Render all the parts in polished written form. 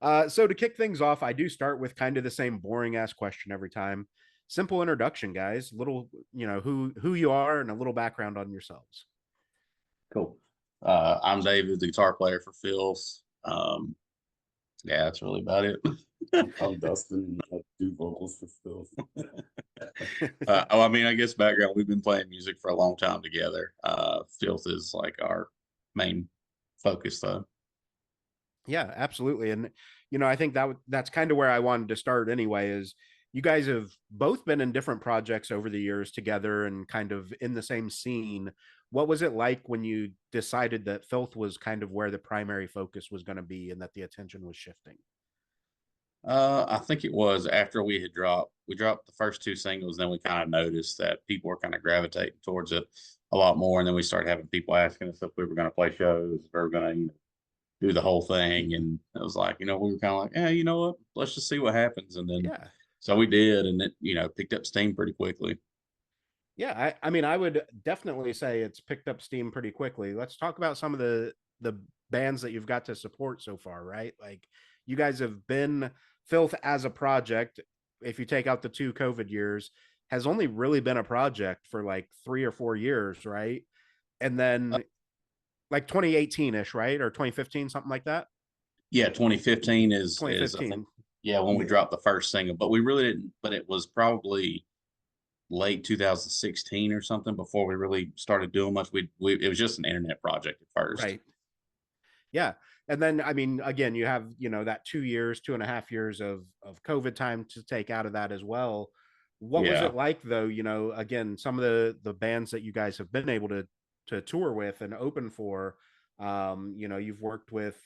So to kick things off, I do start with kind of the same boring ass question every time. Simple introduction, guys. Little, who you are and a little background on yourselves. Cool. I'm David, the guitar player for Filth. Yeah, that's really about it. I'm Dustin. I do vocals for Filth. I mean, I guess background, we've been playing music for a long time together. Filth is like our main focus, though. Yeah, absolutely. And I think that's kind of where I wanted to start anyway, is you guys have both been in different projects over the years together and kind of in the same scene. What was it like when you decided that Filth was kind of where the primary focus was going to be and that the attention was shifting? I think it was after we dropped the first two singles, then we kind of noticed that people were kind of gravitating towards it a lot more. And then we started having people asking us if we were going to play shows, if we were going to, do the whole thing. And it was like, we were kind of like, yeah, you know what? Let's just see what happens. And then Yeah. so we did, and it, picked up steam pretty quickly. Yeah, I mean, I would definitely say it's picked up steam pretty quickly. Let's talk about some of the bands that you've got to support so far, right? Like you guys have been Filth as a project, if you take out the two COVID years, has only really been a project for like 3 or 4 years, right? And Uh, then like 2018-ish, right? Or 2015, something like that. yeah, 2015 is I think 2015. yeah when we Yeah. dropped the first single, but we really didn't. But it was probably late 2016 or something before we really started doing much. We it was just an internet project at first. Right. Yeah. And then I mean, again, you have, that 2 years, 2.5 years of COVID time to take out of that as well. What was Yeah. it like though? Again, some of the bands that you guys have been able to tour with and open for, you've worked with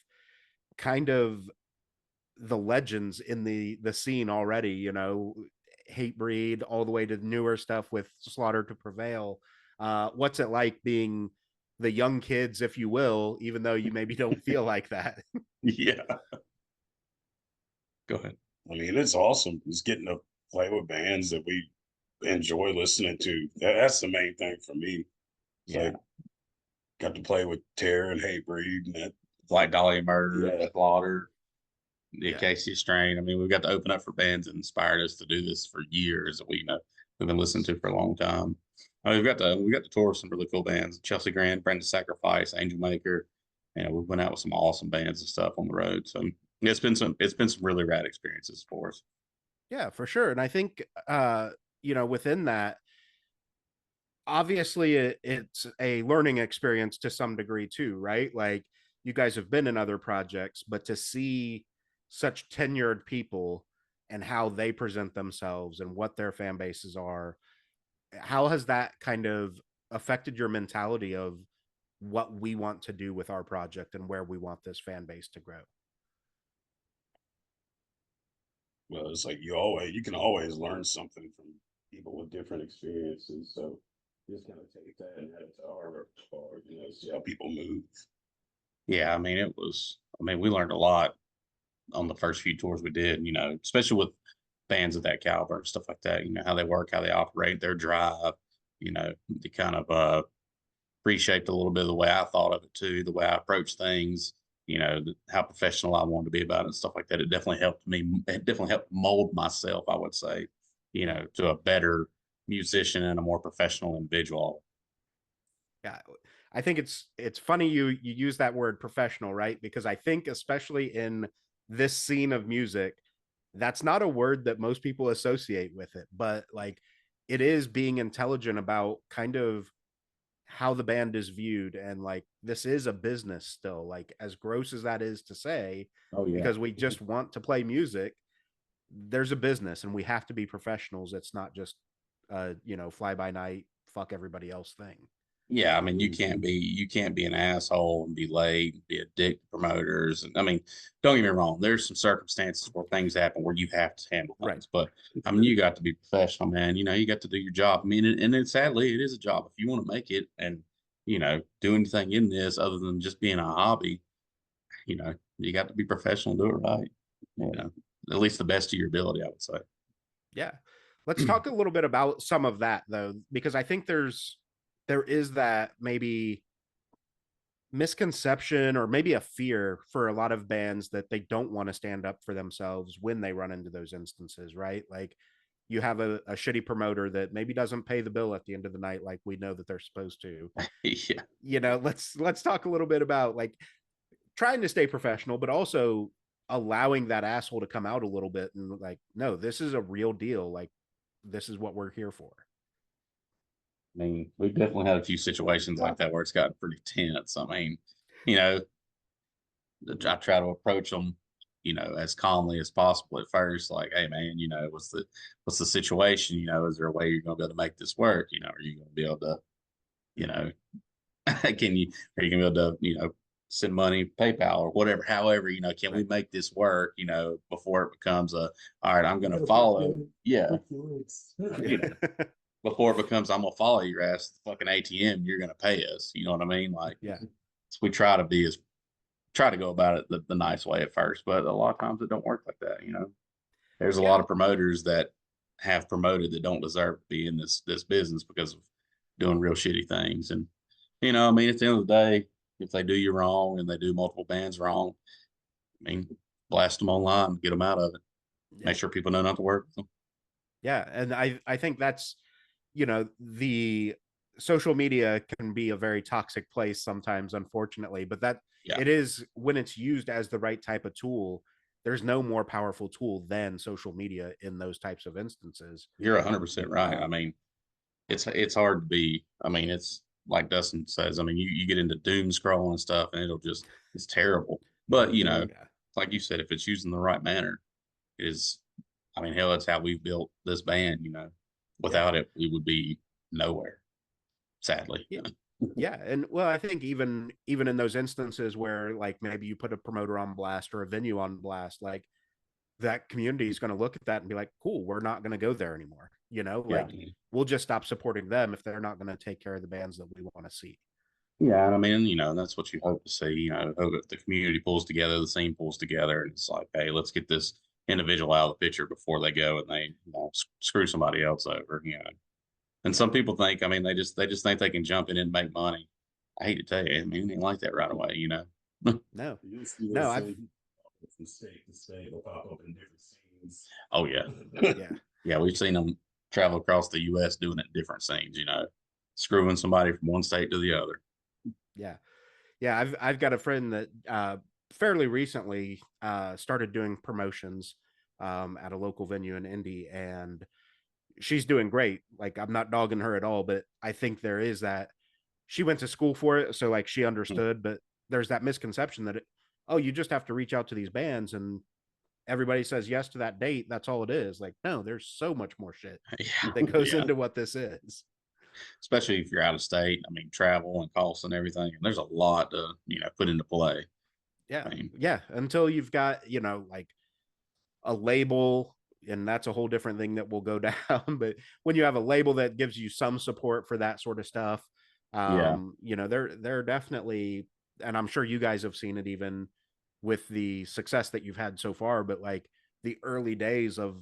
kind of the legends in the scene already, Hatebreed all the way to the newer stuff with Slaughter to Prevail. What's it like being the young kids, if you will, even though you maybe don't feel like that? Yeah. Go ahead. I mean, it's awesome. Just getting to play with bands that we enjoy listening to. That's the main thing for me. It's Yeah. like got to play with Terror and Hatebreed and that. Like Dolly and Murder, Yeah. Slaughter, the Yeah. Acacia Strain. I mean, we've got to open up for bands that inspired us to do this for years that we've been listening to for a long time. We've got to tour with some really cool bands: Chelsea Grand, Brenda Sacrifice, Angel Maker. We've been out with some awesome bands and stuff on the road. So it's been some really rad experiences for us. Yeah, for sure. And I think within that, obviously it's a learning experience to some degree too, right? Like you guys have been in other projects, but to see such tenured people and how they present themselves and what their fan bases are, how has that kind of affected your mentality of what we want to do with our project and where we want this fan base to grow? Well, it's like you can always learn something from people with different experiences. So just kind of take that and add it to our repertoire, see how people move. Yeah, I mean, we learned a lot on the first few tours we did, especially with bands of that caliber and stuff like that, how they work, how they operate, their drive, they kind of reshaped a little bit of the way I thought of it too, the way I approach things, how professional I wanted to be about it and stuff like that. It definitely helped me. It definitely helped mold myself, I would say, to a better musician and a more professional individual. Yeah, I think it's funny you use that word professional, right? Because I think especially in this scene of music, that's not a word that most people associate with it, but like it is being intelligent about kind of how the band is viewed, and like this is a business still, like as gross as that is to say, Oh yeah. because we just want to play music. There's a business and we have to be professionals. It's not just fly by night fuck everybody else thing. Yeah, I mean, you can't Mhm. be an asshole and be late, and be a dick to promoters. And I mean, don't get me wrong, there's some circumstances where things happen where you have to handle Right. things. But I mean, you got to be professional, man. You got to do your job. I mean, and it, sadly, it is a job. If you want to make it and do anything in this other than just being a hobby, you got to be professional, and do it right. At least the best of your ability, I would say. Yeah. Let's talk a little bit about some of that though, because I think there is that maybe misconception or maybe a fear for a lot of bands that they don't want to stand up for themselves when they run into those instances, right? Like you have a shitty promoter that maybe doesn't pay the bill at the end of the night like we know that they're supposed to. Yeah. You know, let's talk a little bit about like trying to stay professional, but also allowing that asshole to come out a little bit and like, no, this is a real deal. Like, this is what we're here for. I mean, we've definitely had a few situations like that where it's gotten pretty tense. I mean, you know, I try to approach them, you know, as calmly as possible at first. Like, hey, man, you know, what's the situation? You know, is there a way you're going to be able to make this work? You know, are you going to be able to, you know, are you going to be able to, you know, send money PayPal or whatever? However, you know, can we make this work? You know, before it becomes a, all right, I'm going to follow. Yeah, you know, before it becomes, I'm gonna follow your ass to the fucking ATM. You're gonna pay us. You know what I mean? Like, Yeah. so we try to go about it the nice way at first, but a lot of times it don't work like that. You know, there's a lot of promoters that have promoted that don't deserve to be in this business because of doing real shitty things. And you know, I mean, at the end of the day, if they do you wrong and they do multiple bands wrong, I mean, blast them online, get them out of it. Yeah. Make sure people know not to work with them. Yeah. And I think that's, you know, the social media can be a very toxic place sometimes, unfortunately, but that Yeah, it is when it's used as the right type of tool. There's no more powerful tool than social media in those types of instances. you're 100% right. I mean, it's hard to be. I mean, it's like Dustin says. I mean, you get into doom scrolling and stuff, and it's terrible. But you know, Yeah. like you said, if it's used in the right manner, it is. I mean, hell, that's how we built this band. You know, Yeah. without it, we would be nowhere. Sadly. Yeah. Yeah. And well, I think even in those instances where like maybe you put a promoter on blast or a venue on blast, like that community is going to look at that and be like, cool, we're not going to go there anymore. You know, Yeah. like we'll just stop supporting them if they're not going to take care of the bands that we want to see. Yeah, and I mean, you know, that's what you hope to see. You know, hope that the community pulls together, the scene pulls together, and it's like, hey, let's get this individual out of the picture before they go and they, you know, screw somebody else over. You know, and Yeah. some people think, I mean, they just think they can jump in and make money. I hate to tell you, I mean, it ain't like that right away. You know. No, You see no, those I've, same people from state to state will pop up in different scenes. Oh yeah, yeah, yeah. We've seen them travel across the U.S. doing it in different scenes. You know, screwing somebody from one state to the other. yeah, yeah. I've got a friend that fairly recently started doing promotions at a local venue in Indy, and she's doing great. Like I'm not dogging her at all, but I think there is that she went to school for it, so like she understood. But there's that misconception that oh, you just have to reach out to these bands and everybody says yes to that date. That's all it is. Like no, there's so much more shit Yeah, that goes yeah. into what this is. Especially if you're out of state. I mean, travel and costs and everything. There's a lot to, you know, put into play. Yeah, I mean, yeah. Until you've got like a label, and that's a whole different thing that will go down. But when you have a label that gives you some support for that sort of stuff, yeah. they're definitely, and I'm sure you guys have seen it even with the success that you've had so far. But like the early days of,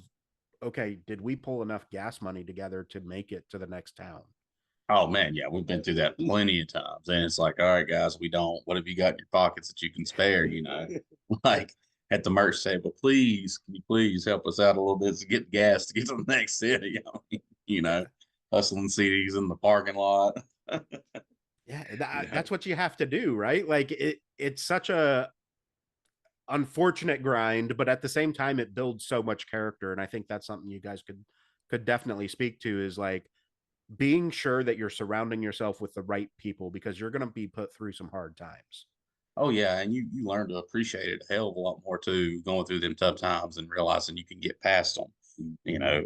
okay, did we pull enough gas money together to make it to the next town? Oh man, yeah, we've been through that plenty of times. And it's like, all right, guys, we don't. What have you got in your pockets that you can spare? You know, like at the merch table, please, can you please help us out a little bit to get gas to get to the next city? You know, Yeah, hustling CDs in the parking lot. yeah, Yeah. that's what you have to do, right? Like it's such a unfortunate grind, but at the same time, it builds so much character, and I think that's something you guys could definitely speak to is like being sure that you're surrounding yourself with the right people because you're going to be put through some hard times. Oh yeah, and you learn to appreciate it a hell of a lot more too, going through them tough times and realizing you can get past them, you know,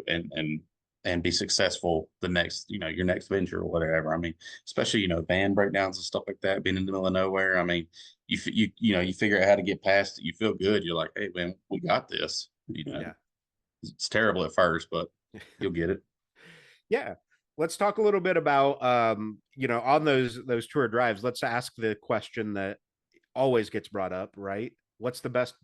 and be successful the next, you know, your next venture or whatever. I mean, especially band breakdowns and stuff like that, being in the middle of nowhere. I mean, you figure out how to get past it. You feel good. You're like, hey man, we got this. You know, Yeah. it's terrible at first, but you'll get it. Yeah. Let's talk a little bit about on those tour drives. Let's ask the question that always gets brought up, right? What's the best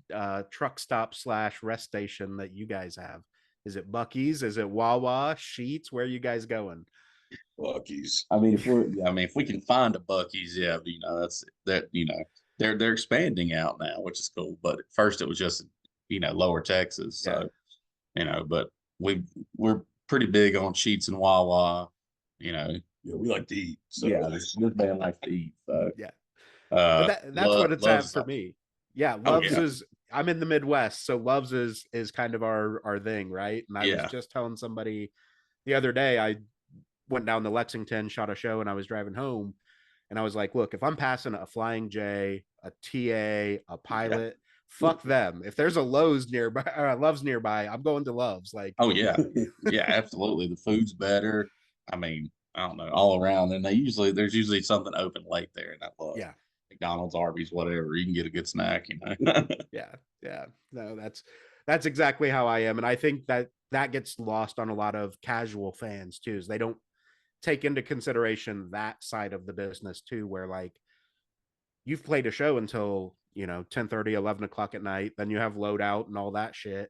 truck stop / rest station that you guys have? Is it Bucky's? Is it Wawa? Sheets? Where are you guys going? Bucky's. I mean, if we can find a Bucky's, yeah, you know, that's that, you know, they're expanding out now, which is cool. But at first it was just, you know, lower Texas. Yeah. So, you know, but we're pretty big on Sheets and Wawa, you know. Yeah, we like to eat. So. Yeah, this band likes to eat. So Yeah. But that's what it's at Loves for me. Yeah, oh Loves yeah. is I'm in the Midwest, so Loves is kind of our thing, right? And I was Yeah. just telling somebody the other day, I went down to Lexington, shot a show, and I was driving home, and I was like, look, if I'm passing a Flying J, a TA, a Pilot, fuck them. If there's a Lowe's nearby, Loves nearby, I'm going to Loves. Like, Oh yeah. Yeah, absolutely. The food's better. I mean, I don't know, all around. And there's usually something open late there. And I love yeah, McDonald's, Arby's, whatever. You can get a good snack, you know. yeah. No, that's exactly how I am, and I think that gets lost on a lot of casual fans too. Is they don't take into consideration that side of the business too, where like you've played a show until 10:30, 11 o'clock at night, then you have loadout and all that shit.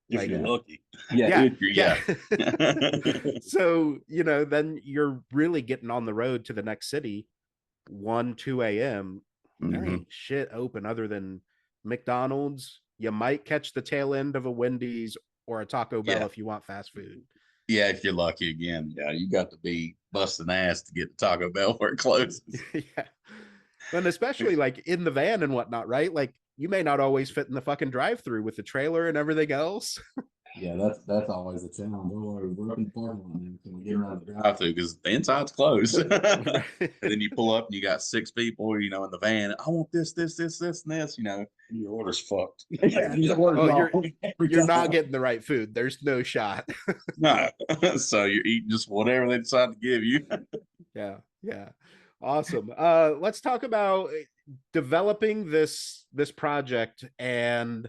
If Like, you're lucky. Yeah. yeah. Yeah. So then you're really getting on the road to the next city 1 2 a.m. There Mhm. ain't shit open other than McDonald's. You might catch the tail end of a Wendy's or a Taco Bell Yeah. if you want fast food. Yeah, if you're lucky again. Yeah, you got to be busting ass to get to Taco Bell where it closes. Yeah. And especially like in the van and whatnot, right? Like you may not always fit in the fucking drive through with the trailer and everything else. Yeah, that's always a challenge. Don't worry, we're up in the parking lot now. Can we get around the drive through because the inside's closed. And then you pull up and you got 6 people, you know, in the van. I want this, and this, you know. Your order's fucked. Yeah, you're not getting the right food. There's no shot. no. So you're eating just whatever they decide to give you. Yeah. Awesome. Let's talk about developing this project, and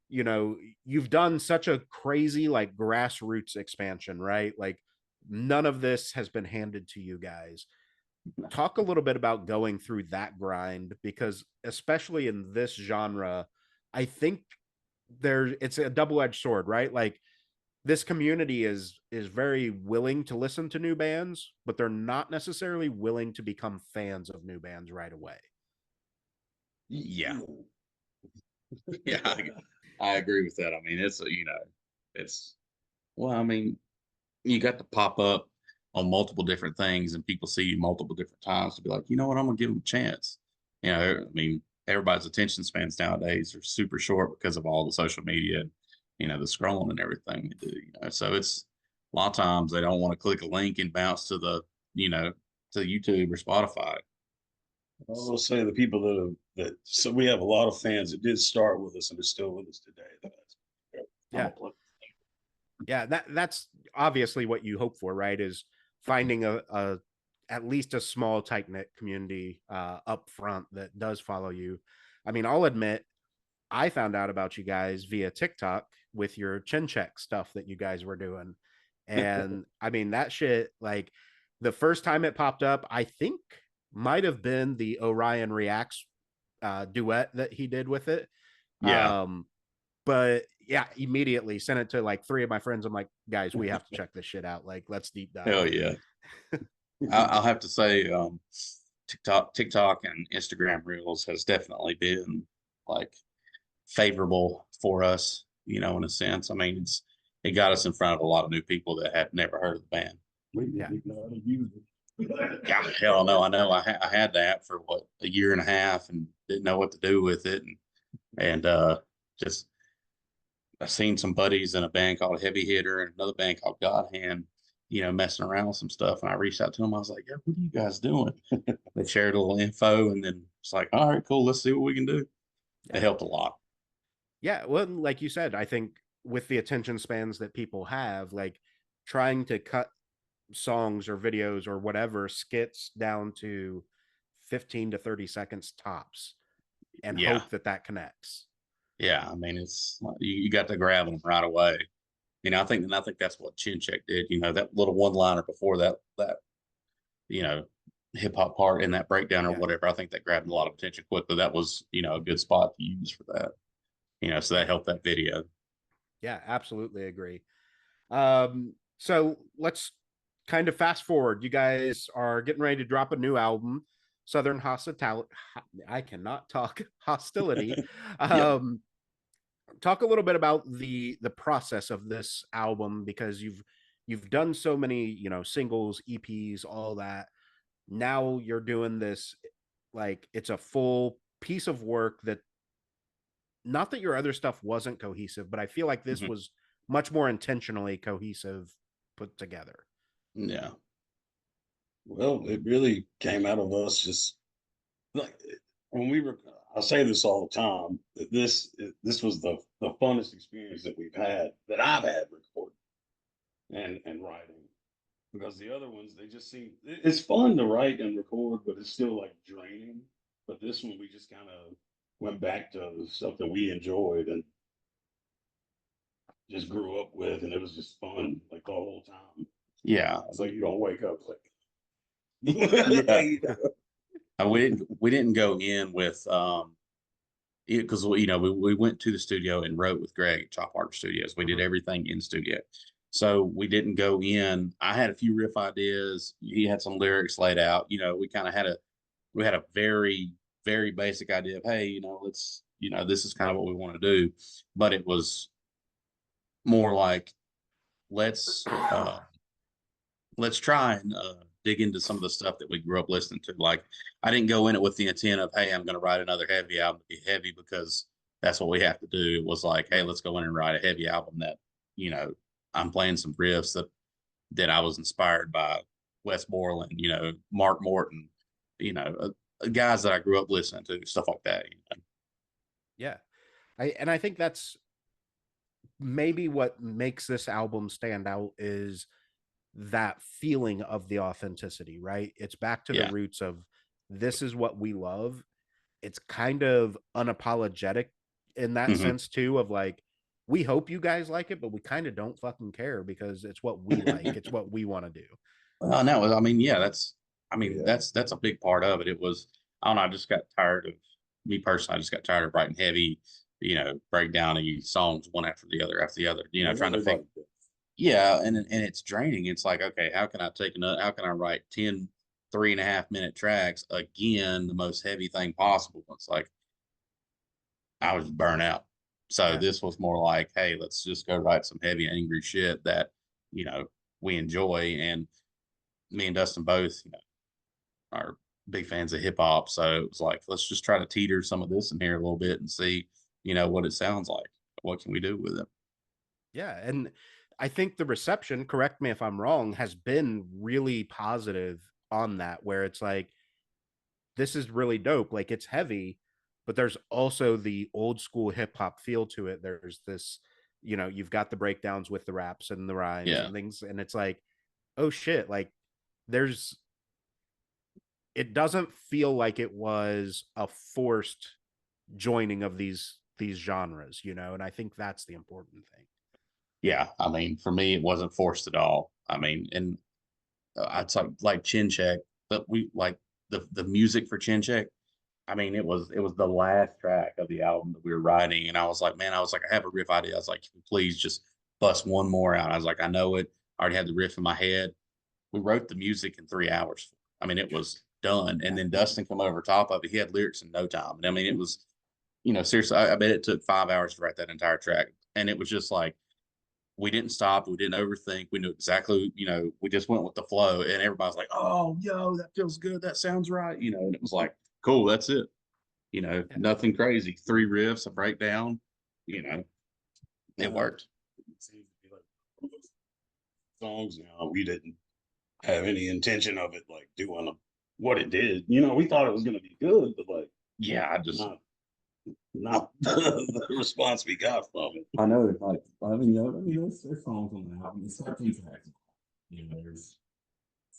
you've done such a crazy like grassroots expansion, right? Like none of this has been handed to you guys. Talk a little bit about going through that grind, because especially in this genre, I think it's a double-edged sword, right? Like this community is very willing to listen to new bands, but they're not necessarily willing to become fans of new bands right away. Yeah. Yeah, I agree with that. I mean, well, I mean, you got to pop up on multiple different things and people see you multiple different times to be like, you know what, I'm gonna give them a chance. You know, I mean, everybody's attention spans nowadays are super short because of all the social media, you know, the scrolling and everything we do, you know. So it's a lot of times they don't want to click a link and bounce to to YouTube or Spotify. I will say the people so we have a lot of fans that did start with us and are still with us today. Yeah. Yeah, that's obviously what you hope for, right? Is finding a at least a small tight knit community up front that does follow you. I mean, I'll admit, I found out about you guys via TikTok with your chin check stuff that you guys were doing, and I mean that shit. Like the first time it popped up, I think might have been the Orion Reacts duet that he did with it. Yeah. But yeah, immediately sent it to like 3 of my friends. I'm like, guys, we have to check this shit out. Like, let's deep dive. Hell yeah. I'll have to say, TikTok and Instagram Reels has definitely been like favorable for us, you know, in a sense. I mean, it got us in front of a lot of new people that had never heard of the band. Yeah. Yeah, hell no. I know. I had the app for a year and a half and didn't know what to do with it, and just I've seen some buddies in a band called Heavy Hitter and another band called God Hand, you know, messing around with some stuff. And I reached out to them. I was like, yeah, what are you guys doing? They shared a little info, and then it's like, all right, cool. Let's see what we can do. It helped a lot. Yeah. Well, like you said, I think with the attention spans that people have, like trying to cut songs or videos or whatever skits down to 15 to 30 seconds tops and Yeah. hope that connects. Yeah. I mean, it's you got to grab them right away. You know, I think that's what Chin Check did. You know, that little one liner before that you know, hip hop part in that breakdown or whatever. I think that grabbed a lot of attention quickly. That was, you know, a good spot to use for that. You know, so that helped that video. Yeah, absolutely agree. So let's kind of fast forward, you guys are getting ready to drop a new album, Southern Hospitality. I cannot talk. Hostility. Yeah. Talk a little bit about the process of this album, because you've done so many, you know, singles, EPs, all that. Now you're doing this, like, it's a full piece of work that, not that your other stuff wasn't cohesive, but I feel like this Mhm. was much more intentionally cohesive, put together. Yeah. Well, it really came out of us just like when we were. I say this all the time. That this was the funnest experience that we've had, that I've had recording and writing, because the other ones, they just seem, it's fun to write and record, but it's still like draining. But this one, we just kind of went back to the stuff that we enjoyed and just grew up with, and it was just fun like the whole time. Yeah. It's like you don't wake up like Yeah. We didn't go in with because we went to the studio and wrote with Greg at Chop Harbor Studios. We did everything in studio, so we didn't go in. I had a few riff ideas. He had some lyrics laid out. We kind of had a very very basic idea of, hey, let's, this is kind of what we want to do, but it was more like, let's let's try and dig into some of the stuff that we grew up listening to. Like, I didn't go in it with the intent of, hey, I'm going to write another heavy album to be heavy because that's what we have to do. It was like, hey, let's go in and write a heavy album that, I'm playing some riffs that I was inspired by Wes Borland, Mark Morton, guys that I grew up listening to, stuff like that. Yeah. I think that's maybe what makes this album stand out, is that feeling of the authenticity, right? It's back to the Yeah. roots of, this is what we love. It's kind of unapologetic in that Mm-hmm. sense too, of like, we hope you guys like it, but we kind of don't fucking care, because it's what we like. It's what we want to do. Well, no, I mean, yeah, Yeah. that's a big part of it. It was, I don't know, I just got tired of, me personally, I just got tired of writing heavy, breakdowny songs one after the other, trying to think. Yeah, and it's draining. It's like, okay, how can I write 10 3.5 minute tracks again, the most heavy thing possible? It's like, I was burnt out. So Yeah. this was more like, hey, let's just go write some heavy, angry shit that, we enjoy. And me and Dustin both, are big fans of hip hop. So it was like, let's just try to teeter some of this in here a little bit and see, what it sounds like. What can we do with it? Yeah. And I think the reception, correct me if I'm wrong, has been really positive on that, where it's like, this is really dope. Like, it's heavy, but there's also the old school hip hop feel to it. There's this, you've got the breakdowns with the raps and the rhymes Yeah. and things. And it's like, oh shit, like, there's, it doesn't feel like it was a forced joining of these genres, and I think that's the important thing. Yeah. I mean, for me, it wasn't forced at all. I mean, and I'd say like Chin Check, but we like the music for Chin Check. I mean, it was the last track of the album that we were writing, and I was like, man, I have a riff idea. I was like, please just bust one more out. I was like, I know it. I already had the riff in my head. We wrote the music in 3 hours. I mean, it was done. And then Dustin come over top of it. He had lyrics in no time. And I mean, it was, seriously, I bet it took 5 hours to write that entire track. And it was just like, we didn't stop. We didn't overthink. We knew exactly, we just went with the flow. And everybody's like, oh, yo, that feels good. That sounds right. And it was like, cool, that's it. Yeah. Nothing crazy. 3 riffs, a breakdown, it worked. It seems to be like one of those songs now. We didn't have any intention of it like doing what it did. We thought it was going to be good, but like, Yeah, I just, not the response we got from it. I know, like, there's songs on the album. It's 13 tracks. There's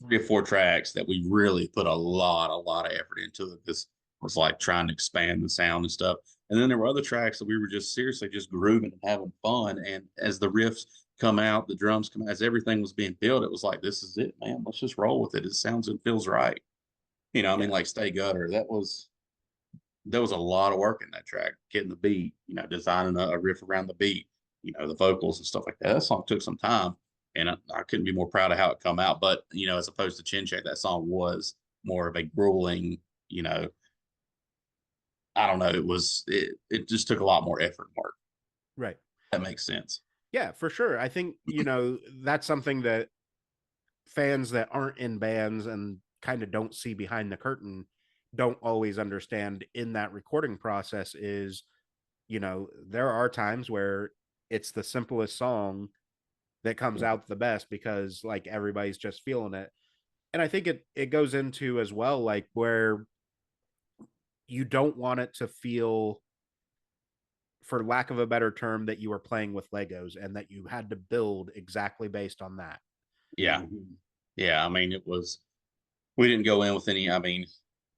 3 or 4 tracks that we really put a lot of effort into it. This was like trying to expand the sound and stuff. And then there were other tracks that we were just seriously just grooving and having fun. And as the riffs come out, the drums come out, as everything was being built, it was like, this is it, man. Let's just roll with it. It sounds and feels right. I mean, like Stay Gutter, there was a lot of work in that track, getting the beat, designing a riff around the beat, the vocals and stuff like that. That song took some time, and I couldn't be more proud of how it come out. But as opposed to Chin Check, that song was more of a grueling, I don't know. It just took a lot more effort and work. Right. That makes sense. Yeah, for sure. I think, that's something that fans that aren't in bands and kind of don't see behind the curtain don't always understand in that recording process is, there are times where it's the simplest song that comes out the best because like everybody's just feeling it. And I think it goes into as well, like where you don't want it to feel, for lack of a better term, that you were playing with Legos and that you had to build exactly based on that. Yeah. Yeah. I mean, we didn't go in with any,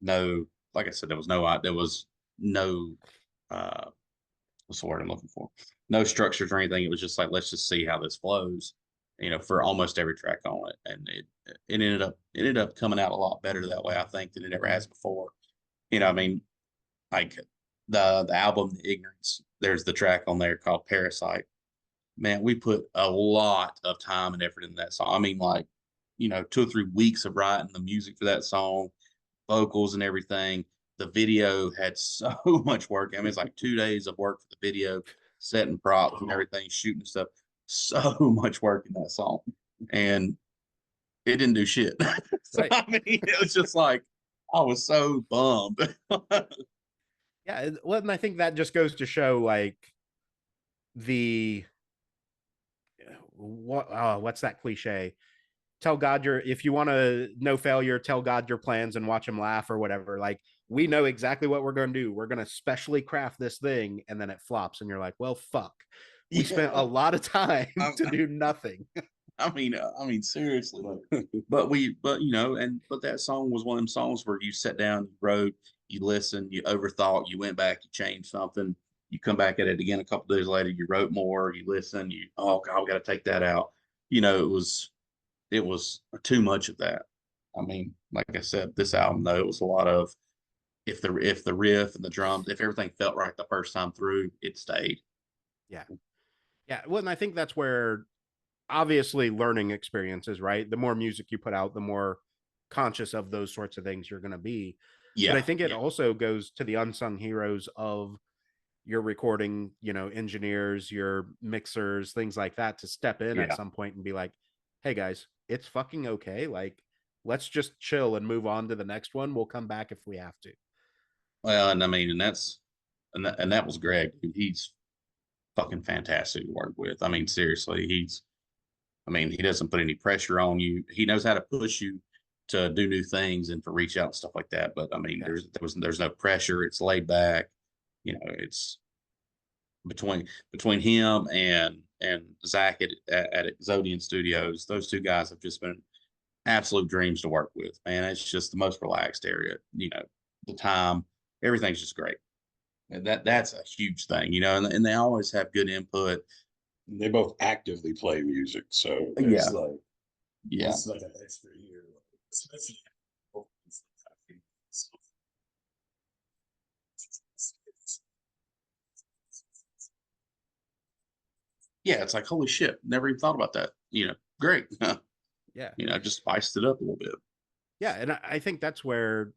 no, like I said, there was no, what's the word I'm looking for? No structures or anything. It was just like, let's just see how this flows, for almost every track on it. And it ended up coming out a lot better that way, I think, than it ever has before. Like the album, The Ignorance, there's the track on there called Parasite. Man, we put a lot of time and effort into that song. I mean, like, 2 or 3 weeks of writing the music for that song, vocals and everything. The video had so much work. I mean, it's like 2 days of work for the video, setting props and everything, shooting stuff. So much work in that song. And it didn't do shit. So, Right. I mean, it was just like, I was so bummed. Yeah. Well, and I think that just goes to show like the what's that cliche? Tell God if you want to know failure, tell God your plans and watch him laugh or whatever. Like we know exactly what we're going to do. We're going to specially craft this thing and then it flops and you're like, well, fuck. We spent a lot of time to do nothing. I mean, seriously. But that song was one of them songs where you sat down, you wrote, you listened, you overthought, you went back, you changed something, you come back at it again a couple days later, you wrote more, you listen, oh God, we got to take that out. It was too much of that. I mean, like I said, this album though, it was a lot of if the riff and the drums, if everything felt right the first time through, it stayed. Yeah. Yeah. Well, and I think that's where obviously learning experiences, right? The more music you put out, the more conscious of those sorts of things you're going to be. Yeah. But I think it also goes to the unsung heroes of your recording, engineers, your mixers, things like that, to step in at some point and be like, hey guys, it's fucking okay. Like, let's just chill and move on to the next one. We'll come back if we have to. Well, and I mean, and that was Greg. He's fucking fantastic to work with. I mean, seriously, he doesn't put any pressure on you. He knows how to push you to do new things and to reach out and stuff like that. But I mean, there's no pressure. It's laid back. It's between him and Zach at Exodian Studios. Those two guys have just been absolute dreams to work with. Man, it's just the most relaxed area. The time, everything's just great. And that's a huge thing, and they always have good input. They both actively play music, so it's it's like an extra year, especially. Yeah, it's like holy shit, never even thought about that. Great. Yeah. Just spiced it up a little bit. Yeah, and I think that's where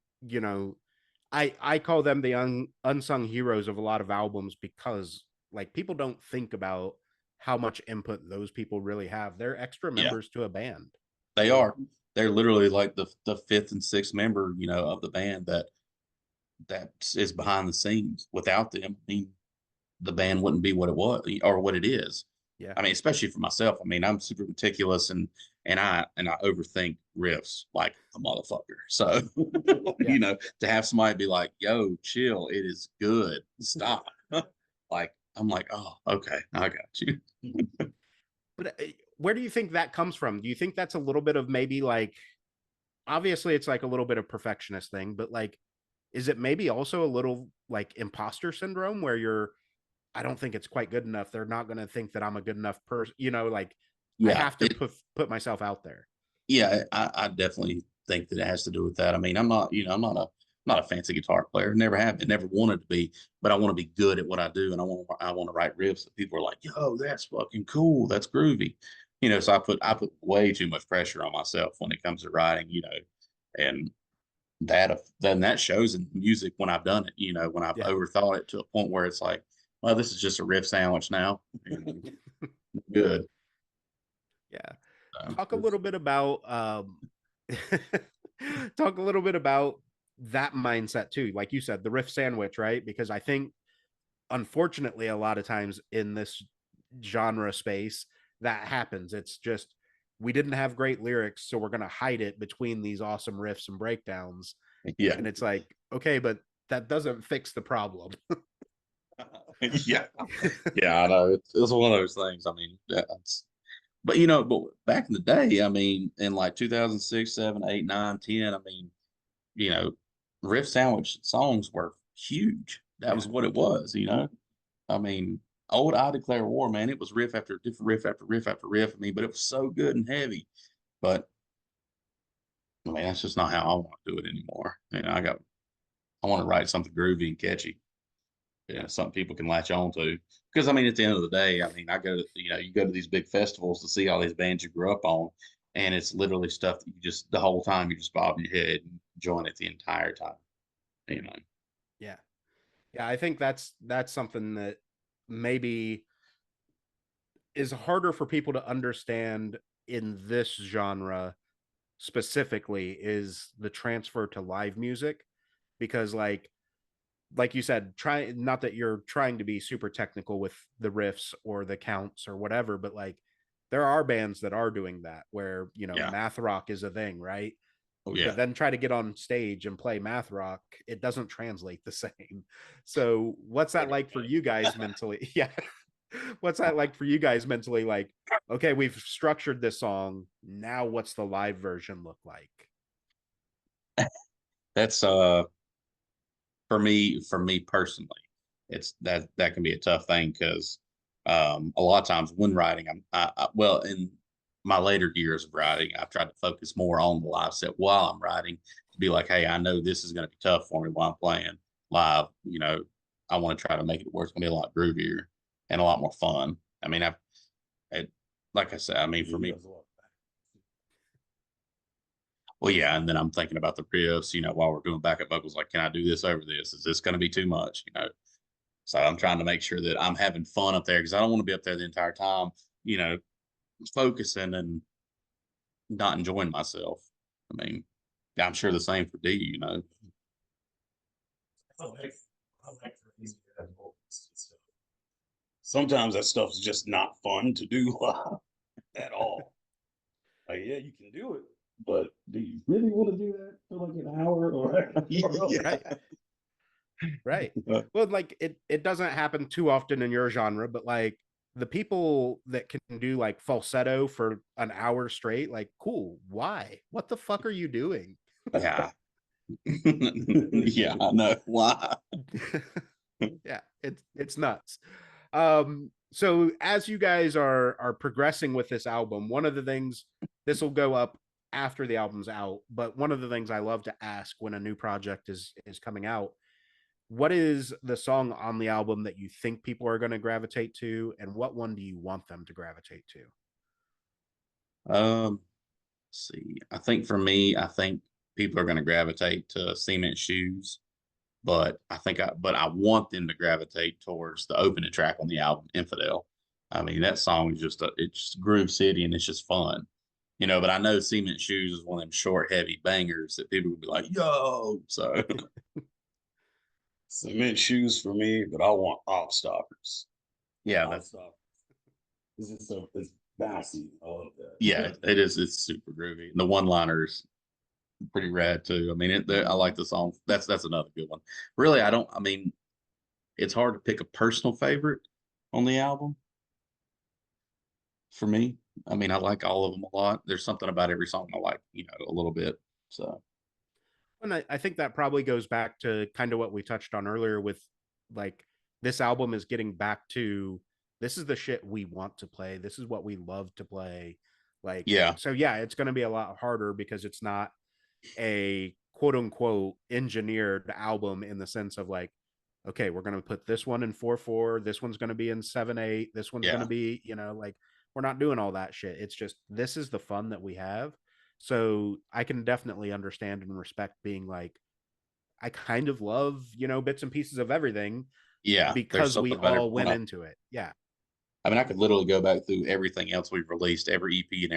I call them the unsung heroes of a lot of albums because like people don't think about how much input those people really have. They're extra members to a band. They are. They're literally like the fifth and sixth member, of the band that is behind the scenes. Without them, the band wouldn't be what it was or what it is. Yeah. I mean, especially for myself. I mean, I'm super meticulous and I overthink riffs like a motherfucker. So, to have somebody be like, "Yo, chill, it is good. Stop." Like I'm like, "Oh, okay, I got you." But where do you think that comes from? Do you think that's a little bit of maybe like, obviously it's like a little bit of perfectionist thing, but like, is it maybe also a little like imposter syndrome where I don't think it's quite good enough. They're not going to think that I'm a good enough person. Like I have to put myself out there. Yeah, I definitely think that it has to do with that. I mean, I'm not a fancy guitar player. Never have been. Never wanted to be. But I want to be good at what I do, and I want to write riffs that people are like, "Yo, that's fucking cool. That's groovy." So I put way too much pressure on myself when it comes to writing, and that shows in music when I've done it, when I've Yeah. overthought it to a point where it's like, well, this is just a riff sandwich now. Good. Yeah. So, Talk a little bit about talk a little bit about that mindset too. Like you said, the riff sandwich, right? Because I think unfortunately a lot of times in this genre space that happens. It's just we didn't have great lyrics, so we're going to hide it between these awesome riffs and breakdowns. yeah. And it's like, okay, but that doesn't fix the problem. Yeah. Yeah, I know. It's one of those things. I mean, but but back in the day, I mean, in like 2006, 7, 8, 9, 10, I mean, you know, riff sandwich songs were huge. That was Yeah. what it was. I mean, old I Declare War, man, it was riff after different riff after riff after riff. I mean, but it was so good and heavy. But I mean, that's just not how I want to do it anymore. I want to write something groovy and catchy. Yeah. Something people can latch on to. Because I mean, at the end of the day, I mean, I go to you go to these big festivals to see all these bands you grew up on, and it's literally stuff that you just the whole time you just bob your head and enjoying it the entire time. You know. Yeah. Yeah, I think that's something that maybe is harder for people to understand in this genre specifically is the transfer to live music because like you said, try not that you're trying to be super technical with the riffs or the counts or whatever, but like there are bands that are doing that where, Yeah. math rock is a thing, right? Oh But yeah. then try to get on stage and play math rock, it doesn't translate the same. So, what's that like for you guys mentally? Yeah. What's that like for you guys mentally? Like, okay, we've structured this song. Now, what's the live version look like? That's for me personally, it's that can be a tough thing because a lot of times when writing, well in my later years of writing, I've tried to focus more on the live set while I'm writing to be like, hey, I know this is going to be tough for me while I'm playing live. I want to try to make it where it's going to be a lot groovier and a lot more fun. I mean, it, like I said, I mean, for me, well, yeah, and then I'm thinking about the riffs, while we're doing backup vocals, like, can I do this over this? Is this going to be too much? So I'm trying to make sure that I'm having fun up there because I don't want to be up there the entire time, you know, focusing and not enjoying myself. I mean, I'm sure the same for D. I like crazy stuff. Sometimes that stuff is just not fun to do live at all. Like, yeah, you can do it, but do you really want to do that for like an hour or Right. Right. Well, like it doesn't happen too often in your genre, but like the people that can do like falsetto for an hour straight, like cool. Why? What the fuck are you doing? Yeah. Yeah, I know. Why? Yeah, it's nuts. So as you guys are progressing with this album, one of the things this will go up after the album's out, but one of the things I love to ask when a new project is coming out, what is the song on the album that you think people are going to gravitate to, and what one do you want them to gravitate to? Let's see. I think for me, I think people are going to gravitate to Cement Shoes, but I want them to gravitate towards the opening track on the album, Infidel. I mean, that song is it's just Groove City and it's just fun. But I know Cement Shoes is one of them short, heavy bangers that people would be like, yo. So Cement shoes for me, but I want op stoppers. yeah, Op stoppers. It's bouncy. I love that. yeah, it is. It's super groovy. And the one liners pretty rad too. I mean, I like the song. That's another good one. Really, I don't. I mean, it's hard to pick a personal favorite on the album for me. I mean, I like all of them a lot. There's something about every song I like, a little bit. So And I think that probably goes back to kind of what we touched on earlier with like this album is getting back to this is the shit we want to play. This is what we love to play. Like, yeah, so yeah, it's going to be a lot harder because it's not a quote unquote engineered album in the sense of like, okay, we're going to put this one in 4/4, this one's going to be in 7/8, this one's going to yeah, be, like We're not doing all that shit. It's just this is the fun that we have. So I can definitely understand and respect being like, I kind of love, bits and pieces of everything Yeah, there's because we something about all everyone. went into it. Yeah. I mean, I could literally go back through everything else we've released, every EP and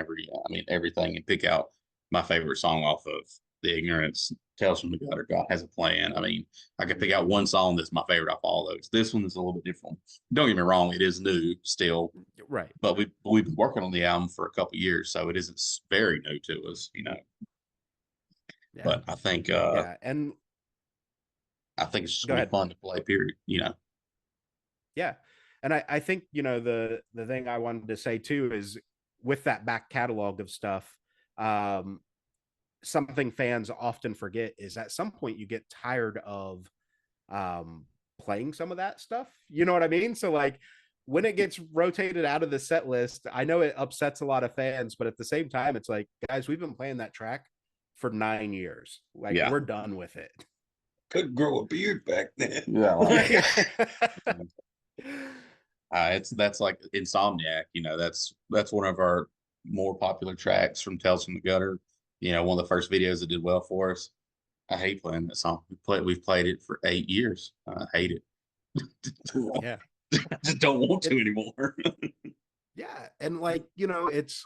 everything, and pick out my favorite song off of The Ignorance, Tales from the Gutter, God Has a Plan. I mean, I could pick out one song that's my favorite off all those. This one is a little bit different. Don't get me wrong, it is new still, Right. but we've been working on the album for a couple years, so it isn't very new to us, Yeah. But I think And I think it's just go gonna be ahead. fun to play, period. Yeah. And I think, the thing I wanted to say too is with that back catalog of stuff, um, something fans often forget is at some point you get tired of playing some of that stuff. You know what I mean? So like when it gets rotated out of the set list, I know it upsets a lot of fans, but at the same time, it's like, guys, we've been playing that track for 9 years. Like Yeah. we're done with it. Could grow a beard back then. Yeah. That's like Insomniac, that's one of our more popular tracks from Tales from the Gutter. One of the first videos that did well for us. I hate playing that song. We've played it for 8 years. I hate it. Yeah. I just don't want to anymore. Yeah. And like, it's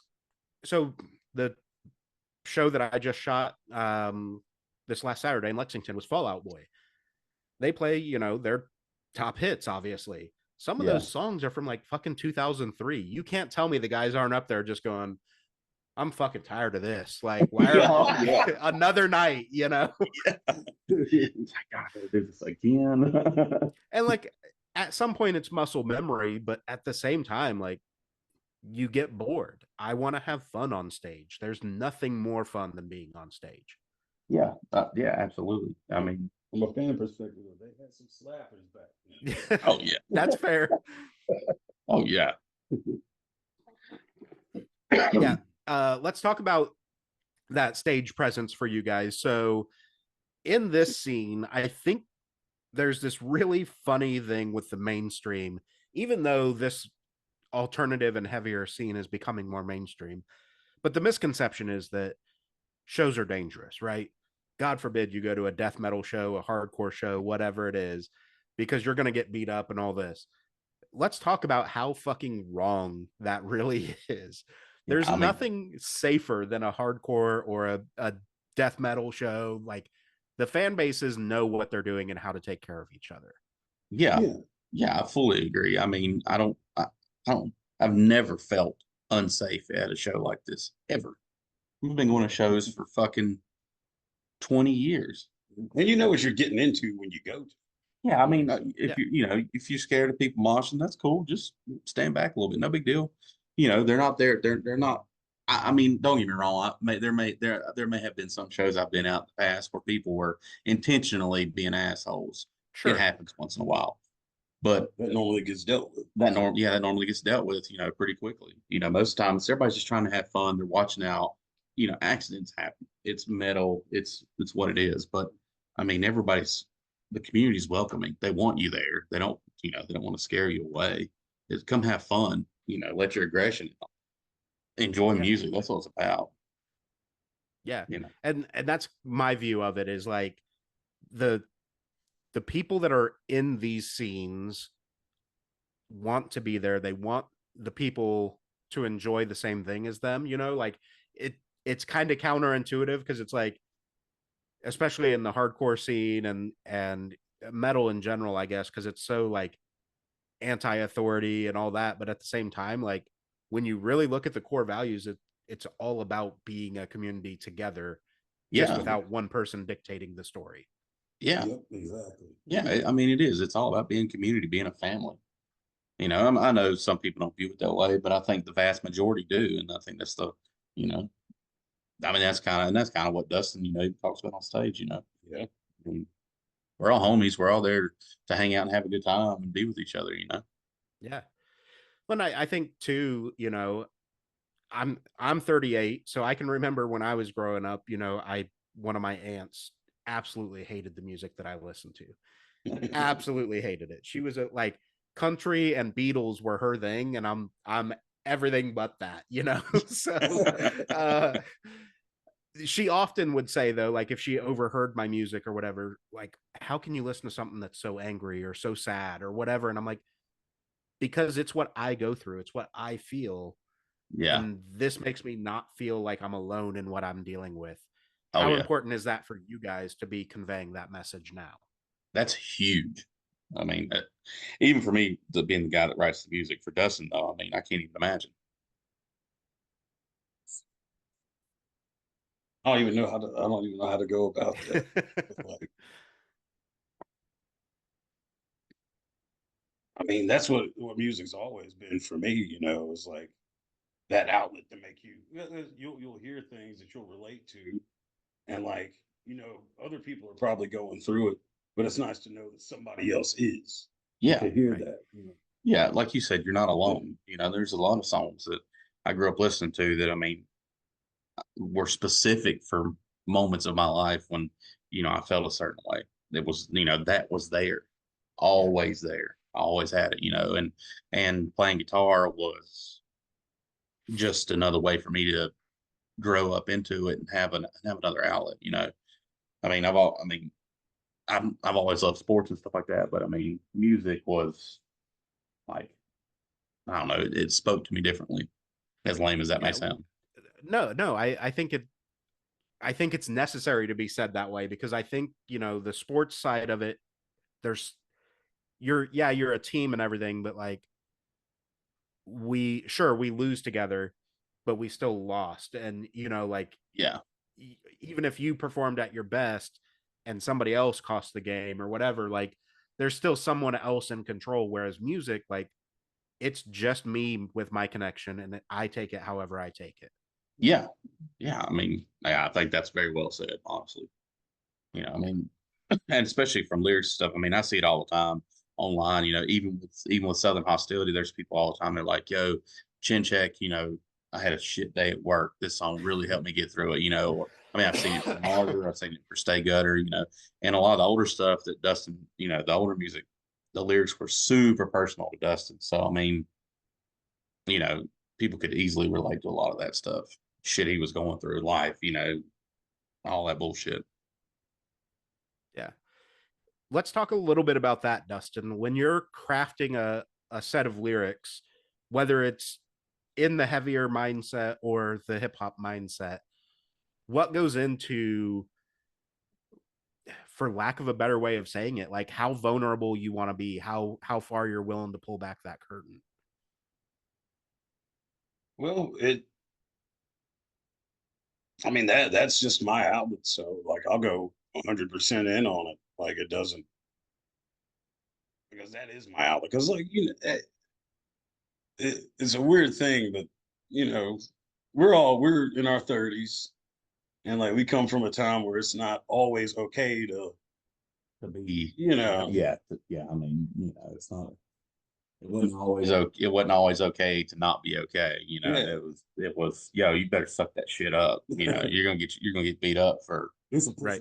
so the show that I just shot this last Saturday in Lexington was Fallout Boy. They play, their top hits, obviously. Some of those songs are from like fucking 2003. You can't tell me the guys aren't up there just going, I'm fucking tired of this. Like, why are another night, I gotta do this again. And like at some point it's muscle memory, but at the same time, like you get bored. I want to have fun on stage. There's nothing more fun than being on stage. Yeah, absolutely. I mean, from a fan perspective, they had some slappers back then. Oh yeah, that's fair. Oh yeah. Yeah. Let's talk about that stage presence for you guys. So in this scene, I think there's this really funny thing with the mainstream, even though this alternative and heavier scene is becoming more mainstream. But the misconception is that shows are dangerous, right? God forbid you go to a death metal show, a hardcore show, whatever it is, because you're going to get beat up and all this. Let's talk about how fucking wrong that really is. There's nothing safer than a hardcore or a death metal show. Like the fan bases know what they're doing and how to take care of each other. Yeah, I fully agree. I mean, I've never felt unsafe at a show like this ever. I've been going to shows for fucking 20 years. And you know what you're getting into when you go to. Yeah, I mean, if if you're scared of people moshing, that's cool. Just stand back a little bit. No big deal. They're not there. They're not. I mean, don't get me wrong. There may have been some shows I've been out in the past where people were intentionally being assholes. Sure. It happens once in a while, but that normally gets dealt with. That normally gets dealt with, pretty quickly. Most times everybody's just trying to have fun. They're watching out. Accidents happen. It's metal. It's what it is. But I mean, the community's welcoming. They want you there. They don't want to scare you away. It's come have fun. Let your aggression out. Enjoy music. That's what it's about. Yeah. And that's my view of it is like the people that are in these scenes want to be there. They want the people to enjoy the same thing as them, like it's kind of counterintuitive because it's like, especially in the hardcore scene and metal in general, I guess, because it's so like anti-authority and all that. But at the same time, like when you really look at the core values, it's all about being a community together, just without one person dictating the story. Yeah, yep, exactly. Yeah, I mean, it is. It's all about being community, being a family. I know some people don't view it that way, but I think the vast majority do, and I think that's I mean, that's kind of what Dustin, he talks about on stage. Yeah, I mean, we're all homies. We're all there to hang out and have a good time and be with each other. Yeah. But I think too, I'm 38, so I can remember when I was growing up, one of my aunts absolutely hated the music that I listened to. Absolutely hated it. She was like country and Beatles were her thing, and I'm everything but that, you know. So she often would say though, like if she overheard my music or whatever, like, how can you listen to something that's so angry or so sad or whatever? And I'm like, because it's what I go through, it's what I feel, Yeah. and this makes me not feel like I'm alone in what I'm dealing with. Oh How yeah. important is that for you guys to be conveying that message now? That's huge. I mean, even for me, being the guy that writes the music for Dustin, though, I mean, I can't even imagine. I don't even know how to. I don't even know how to go about that. Like, I mean, that's what music's always been for me. You know, it's like that outlet to make you. You'll hear things that you'll relate to, and like other people are probably going through it, but it's nice to know that somebody else is. And Yeah. to hear Right. that. Yeah. Like you said, you're not alone. You know, there's a lot of songs that I grew up listening to that, I mean, were specific for moments of my life when, I felt a certain way. It was, that was there, Yeah. always there. I always had it, and playing guitar was just another way for me to grow up into it and have another outlet. I mean, I've always loved sports and stuff like that, but I mean, music was like, I don't know, it spoke to me differently, as lame as that may Yeah. sound. No, I think it's necessary to be said that way, because I think, the sports side of it, there's you're a team and everything, but like we lose together, but we still lost. And like Yeah, even if you performed at your best and somebody else cost the game or whatever, like there's still someone else in control. Whereas music, like it's just me with my connection, and I take it however I take it. yeah, yeah. I mean, yeah, I think that's very well said, honestly. I mean, and especially from lyrics stuff. I mean, I see it all the time online. Even with Southern Hostility, there's people all the time. They're like, "Yo, chin check. I had a shit day at work. This song really helped me get through it." Or, I mean, I've seen it for Martyr. I've seen it for Stay Gutter. And a lot of the older stuff that Dustin. The older music, the lyrics were super personal to Dustin. So I mean, you know, people could easily relate to a lot of that stuff. Shit he was going through in life. All that bullshit. Yeah. Let's talk a little bit about that, Dustin. When you're crafting a set of lyrics, whether it's in the heavier mindset or the hip hop mindset, what goes into, for lack of a better way of saying it, like how vulnerable you want to be, how far you're willing to pull back that curtain? Well, I mean that's just my outlet. So like I'll go 100% in on it. Like it doesn't because that is my outlet. Because like it's a weird thing, but you know we're in our 30s, and like we come from a time where it's not always okay To be, you know yeah, yeah. I mean, it's not. It wasn't always okay to not be okay. yeah. It was, yo, you better suck that shit up. You're gonna get beat up for, There's a Right.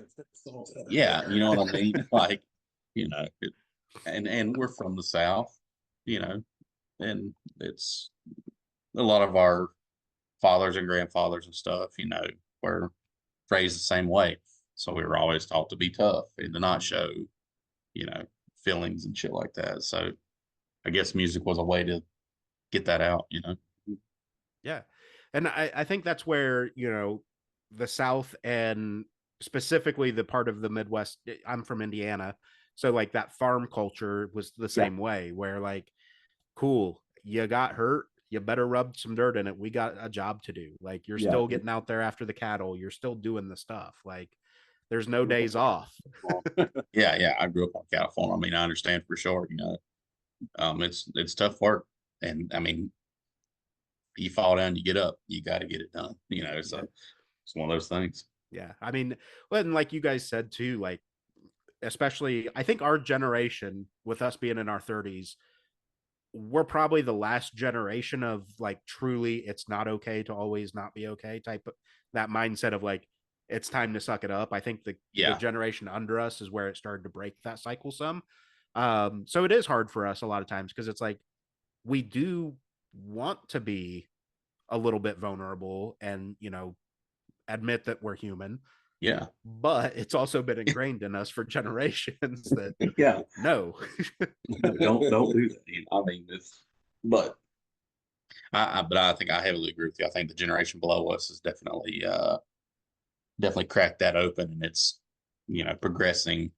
yeah, you know what I mean? Like, you know, it, and we're from the South, you know, and it's a lot of our fathers and grandfathers and stuff, were raised the same way. So we were always taught to be tough and to not show, you know, feelings and shit like that. So I guess music was a way to get that out. Yeah. And I think that's where, the South, and specifically the part of the Midwest, I'm from Indiana. So like that farm culture was the Yeah. same way, where like, cool, you got hurt, you better rub some dirt in it. We got a job to do. Like you're Yeah. still getting out there after the cattle, you're still doing the stuff. Like there's no days off. Yeah, yeah. I grew up on California. I mean, I understand for sure. It's tough work, and I mean, you fall down, you get up. You got to get it done. So Yeah. it's one of those things. Yeah. I mean, well, and like you guys said too, like especially I think our generation, with us being in our 30s, we're probably the last generation of like truly it's not okay to always not be okay type of that mindset of like it's time to suck it up. I think the Yeah, generation under us is where it started to break that cycle some. So it is hard for us a lot of times, because it's like we do want to be a little bit vulnerable and, admit that we're human. Yeah. But it's also been ingrained in us for generations that Yeah. no. Don't do that. I mean, but I think I heavily agree with you. I think the generation below us has definitely cracked that open, and it's, progressing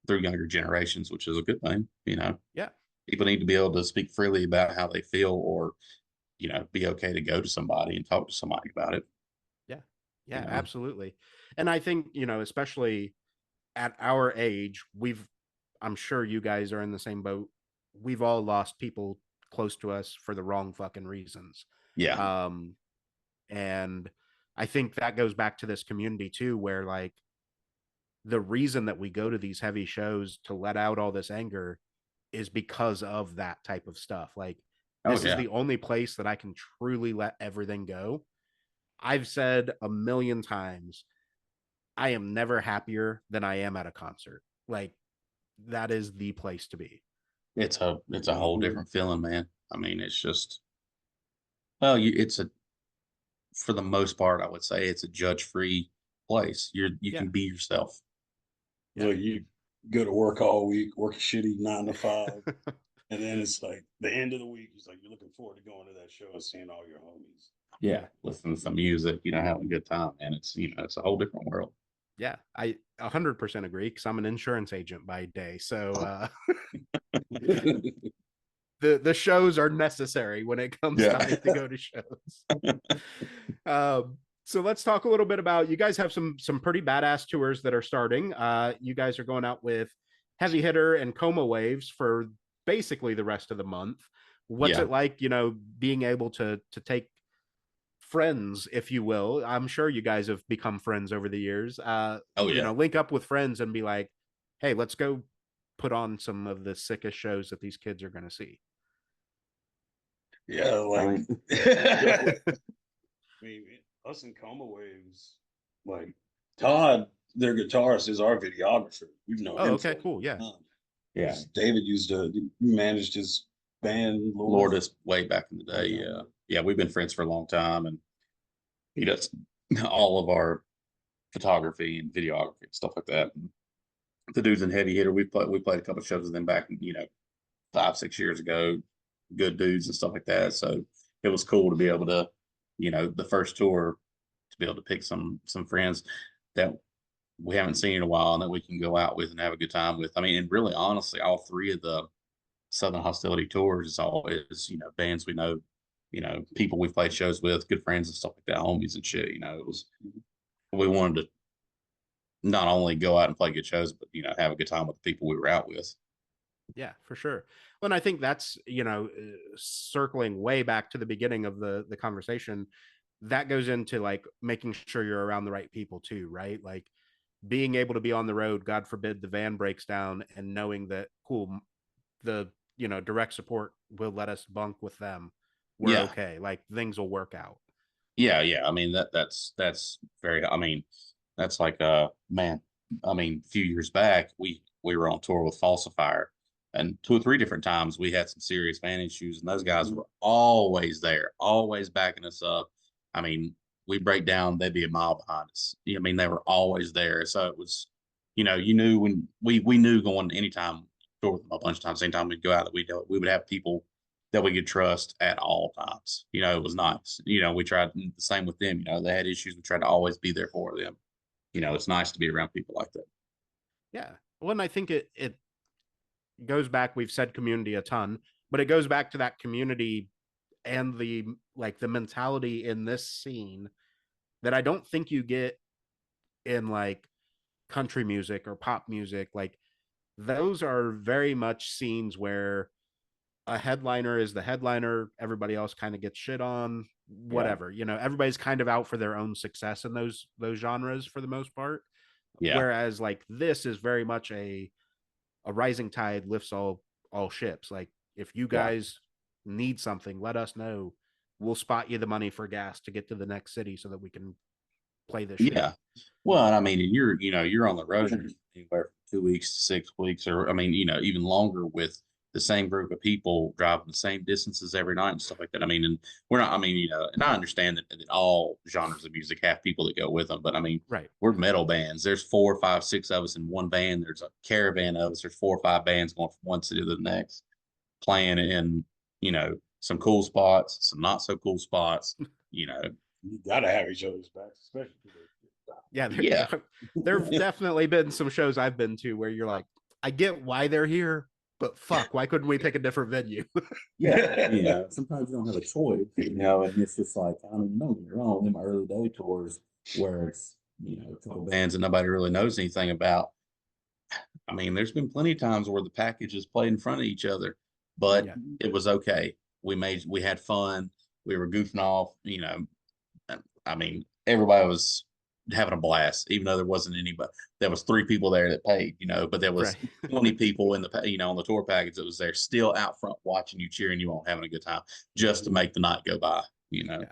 through younger generations, which is a good thing. Yeah. People need to be able to speak freely about how they feel, or, be okay to go to somebody and talk to somebody about it. Yeah. Yeah, absolutely. And I think, especially at our age, I'm sure you guys are in the same boat. We've all lost people close to us for the wrong fucking reasons. Yeah. And I think that goes back to this community too, where like the reason that we go to these heavy shows to let out all this anger is because of that type of stuff. Like, Oh, this is yeah. the only place that I can truly let everything go. I've said a million times, I am never happier than I am at a concert. Like, that is the place to be. It's a whole different feeling, man. I mean, it's just, well, for the most part, I would say it's a judge-free place. You Yeah. can be yourself. Yeah. Well, you go to work all week, work a shitty 9 to 5, and then it's like the end of the week. It's like you're looking forward to going to that show and seeing all your homies. Yeah, listening to some music, having a good time, and it's it's a whole different world. Yeah, I 100% agree because I'm an insurance agent by day. So the shows are necessary when it comes time to go to shows. So let's talk a little bit about, you guys have some pretty badass tours that are starting. You guys are going out with Heavy Hitter and Coma Waves for basically the rest of the month. What's it like, being able to take friends, if you will? I'm sure you guys have become friends over the years. Link up with friends and be like, hey, let's go put on some of the sickest shows that these kids are going to see. Yeah, like I mean, us and Coma Waves, like Todd, their guitarist, is our videographer. We've known him. Okay, cool. Yeah. Yeah. David managed his band Lourdes way back in the day. Yeah. Yeah, we've been friends for a long time, and he does all of our photography and videography and stuff like that. And the dudes in Heavy Hitter, we played a couple of shows with them back, 5-6 years ago. Good dudes and stuff like that. So it was cool to be able to, the first tour, to be able to pick some friends that we haven't seen in a while and that we can go out with and have a good time with. I mean, and really, honestly, all three of the Southern Hostility tours is always, bands we know, people we've played shows with, good friends and stuff like that, homies and shit. It was, we wanted to not only go out and play good shows, but, have a good time with the people we were out with. Yeah, for sure. Well, and I think that's, circling way back to the beginning of the conversation, that goes into like making sure you're around the right people too, right? Like being able to be on the road, God forbid the van breaks down, and knowing that, cool, the, direct support will let us bunk with them. We're okay. Like things will work out. Yeah. Yeah. I mean, that's very, I mean, that's like, man, I mean, a few years back, we were on tour with Falsifier, and 2 or 3 different times we had some serious fan issues, and those guys were always there, always backing us up. I mean, we break down, they'd be a mile behind us. I mean, they were always there. So it was, you knew when we knew going anytime, tour with them a bunch of times, anytime we'd go out, that we would have people that we could trust at all times. It was nice. We tried the same with them. They had issues. We tried to always be there for them. It's nice to be around people like that. Yeah. Well, and I think it goes back, we've said community a ton, but it goes back to that community and the mentality in this scene that I don't think you get in like country music or pop music. Like those are very much scenes where a headliner is the headliner, everybody else kind of gets shit on, whatever. Everybody's kind of out for their own success in those genres for the most part. Yeah. Whereas like this is very much a rising tide lifts all ships. Like if you guys need something, let us know. We'll spot you the money for gas to get to the next city so that we can play this shit. Well, and I mean, you're on the road anywhere from 2 weeks to 6 weeks, or I mean, even longer with the same group of people driving the same distances every night and stuff like that. I mean, and we're not, I mean, you know, and I understand that all genres of music have people that go with them, but I mean, Right. we're metal bands. There's 4, 5, 6 of us in one band. There's a caravan of us. There's 4 or 5 bands going from one city to the next, playing in, you know, some cool spots, some not so cool spots, you know. You gotta have each other's backs, especially for those. Yeah, Yeah. there've definitely been some shows I've been to where you're like, I get why they're here, but fuck, why couldn't we pick a different venue? Yeah, you know, sometimes you don't have a choice, you know, and it's just like, I mean, don't get me wrong, in my early day tours where it's, you know, a couple Bands that nobody really knows anything about. I mean, there's been plenty of times where the packages played in front of each other, but Yeah. it was okay. We had fun. We were goofing off, you know. I mean, everybody was having a blast, even though there wasn't anybody. There was 3 people there that paid, you know, but there was Right. 20 people in the, you know, on the tour package that was there still out front watching you, cheering you on, having a good time just to make the night go by, you know.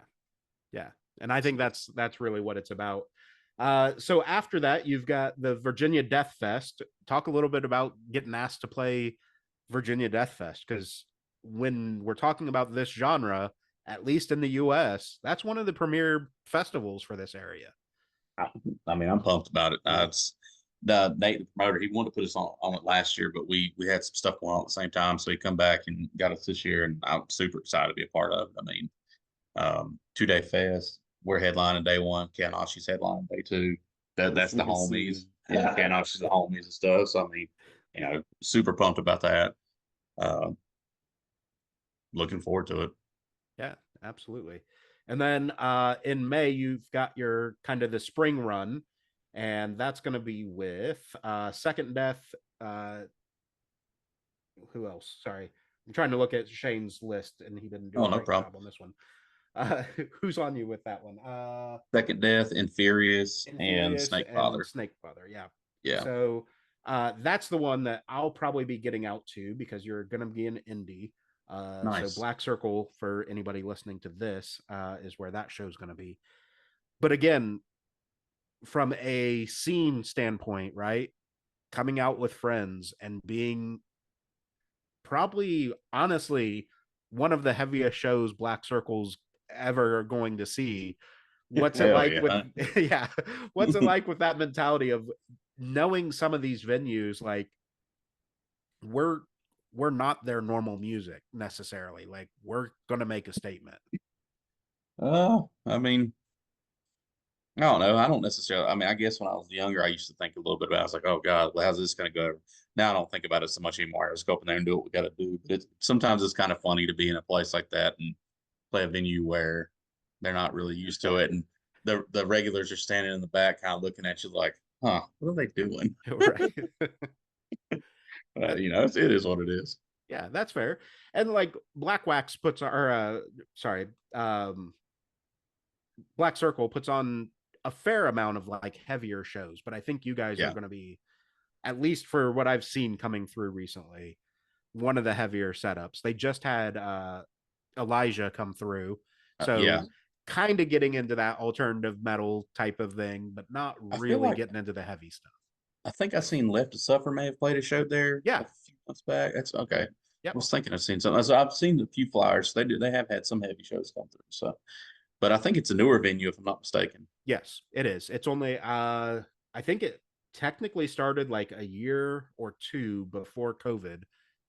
Yeah. And I think that's really what it's about. So after that, you've got the Virginia Death Fest. Talk a little bit about getting asked to play Virginia Death Fest, because when we're talking about this genre, at least in the US, that's one of the premier festivals for this area. I mean, I'm pumped about it. It's Nate, the promoter, he wanted to put us on it last year, but we had some stuff going on at the same time, so he come back and got us this year, and I'm super excited to be a part of it. I mean, 2-day fest. We're headlining day 1. Kanashi's headlining day 2. That's the homies. Yeah, Kanashi's the homies and stuff. So I mean, you know, super pumped about that. Looking forward to it. Yeah, absolutely. And then in May, you've got your kind of the spring run, and that's going to be with Second Death. Who else? Sorry, I'm trying to look at Shane's list, and he didn't do a no great problem job on this one. Who's on you with that one? Second Death, Infurious, and Infurious Snake and Father. Snake Father, yeah. Yeah. So that's the one that I'll probably be getting out to, because you're going to be in Indy. Nice. So Black Circle, for anybody listening to this, is where that show's going to be. But again, from a scene standpoint, right? Coming out with friends and being probably, honestly, one of the heaviest shows Black Circle's ever going to see. What's it like with yeah? What's it like with that mentality of knowing some of these venues, like we're not their normal music necessarily. Like, we're gonna make a statement. I mean, I don't know. I don't necessarily. I mean, I guess when I was younger, I used to think a little bit about. I was like, "Oh God, well, how's this going to go?" Now I don't think about it so much anymore. I just go up in there and do what we got to do. But sometimes it's kind of funny to be in a place like that and play a venue where they're not really used to it, and the regulars are standing in the back, kind of looking at you like, "Huh, what are they doing?" Right. You know, it is what it is. Yeah, that's fair. And like Black Wax puts, or sorry, Black Circle puts on a fair amount of like heavier shows, but I think you guys are going to be, at least for what I've seen coming through recently, one of the heavier setups. They just had Elijah come through, so kind of getting into that alternative metal type of thing, but not really getting into the heavy stuff. I think I seen Left to Suffer may have played a show there. Yeah, a few months back. That's okay. Yep. I was thinking I've seen something. So I've seen a few flyers. They have had some heavy shows come through. So, but I think it's a newer venue if I'm not mistaken. Yes, it is. It's only I think it technically started like a year or 2 before COVID,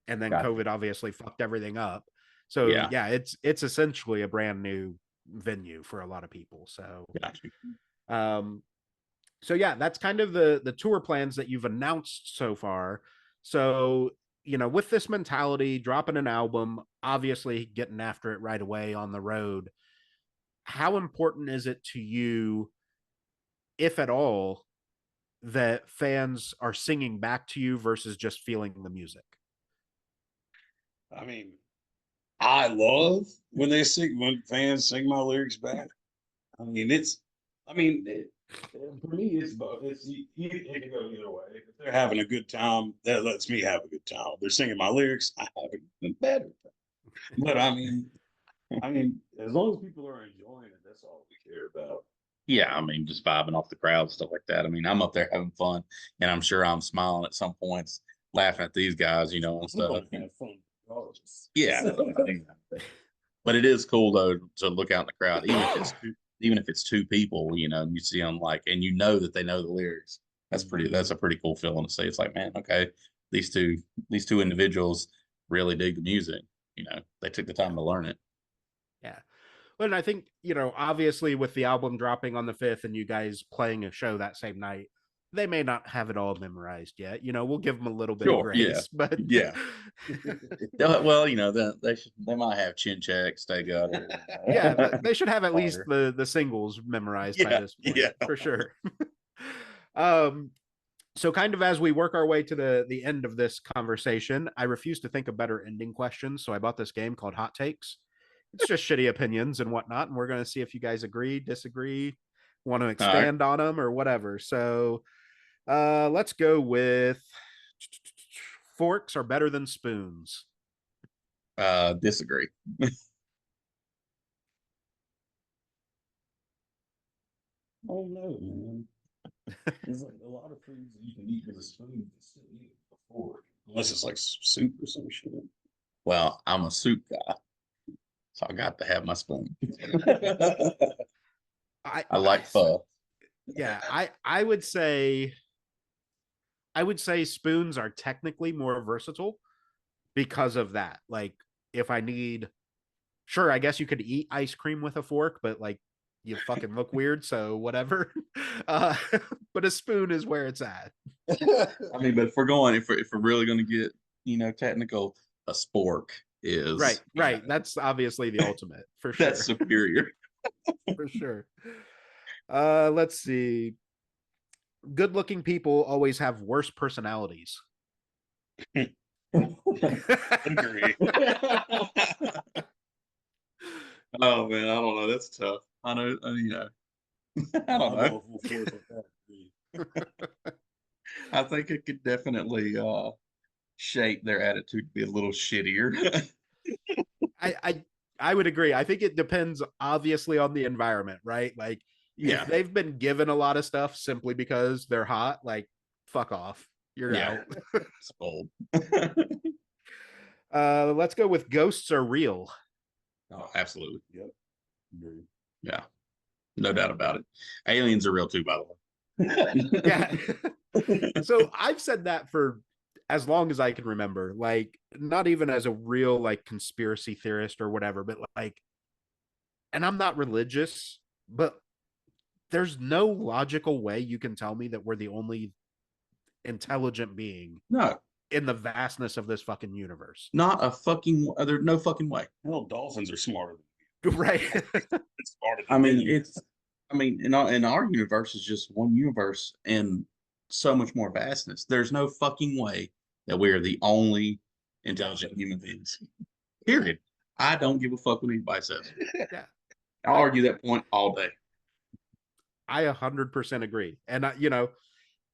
and then COVID obviously fucked everything up. So yeah, it's essentially a brand new venue for a lot of people. So so yeah, that's kind of the tour plans that you've announced so far. So, you know, with this mentality, dropping an album, obviously getting after it right away on the road, how important is it to you, if at all, that fans are singing back to you versus just feeling the music? I mean, I love when fans sing my lyrics back. I mean, for me, it's both. It can go either way. If they're having a good time, that lets me have a good time. If they're singing my lyrics, I have a better time. But I mean, as long as people are enjoying it, that's all we care about. Yeah, I mean, just vibing off the crowd, stuff like that. I mean, I'm up there having fun, and I'm sure I'm smiling at some points, laughing at these guys, you know, and stuff. Have fun gorgeous. Yeah. But it is cool though to look out in the crowd, even if it's two people, you know, you see them like, and you know that they know the lyrics. That's a pretty cool feeling to see. It's like, man, okay, these two individuals really dig the music. You know, they took the time to learn it. Yeah. Well, and I think, you know, obviously with the album dropping on the 5th and you guys playing a show that same night, they may not have it all memorized yet. You know, we'll give them a little bit of grace, but yeah. Well, you know, they might have chin check, stay gutter. Yeah, they should have at least the singles memorized by this point, for sure. So kind of as we work our way to the end of this conversation, I refuse to think of better ending questions. So I bought this game called Hot Takes. It's just shitty opinions and whatnot. And we're going to see if you guys agree, disagree, want to expand on them or whatever. So let's go with forks are better than spoons. Disagree. Oh no, man. There's like a lot of foods that you can eat with a spoon you can still eat with a fork. Unless it's like soup or some shit. Well, I'm a soup guy, so I got to have my spoon. I like pho. Yeah, I would say spoons are technically more versatile because of that. Like if I need, sure, I guess you could eat ice cream with a fork, but like you fucking look weird, so whatever. But a spoon is where it's at. I mean, but if we're really going to get, you know, technical, a spork is right. That's obviously the ultimate for sure. That's superior. For sure. Let's see. Good looking people always have worse personalities. Agree. Oh man, I don't know. That's tough. I know, you know. I don't know. I think it could definitely shape their attitude to be a little shittier. I would agree. I think it depends obviously on the environment, right? Like if they've been given a lot of stuff simply because they're hot, like fuck off. You're out. It's bold. Let's go with ghosts are real. Oh, absolutely. Yep. Agree. Yeah. No doubt about it. Aliens are real too, by the way. Yeah. So I've said that for as long as I can remember, like not even as a real like conspiracy theorist or whatever, but like, and I'm not religious, but there's no logical way you can tell me that we're the only intelligent being in the vastness of this fucking universe. Not a fucking, there's no fucking way. Hell, dolphins are smarter than right. It's smarter I mean, in our universe is just one universe and so much more vastness. There's no fucking way that we are the only intelligent human beings. Period. I don't give a fuck what anybody says. Yeah. I'll argue that point all day. I 100% agree. And you know,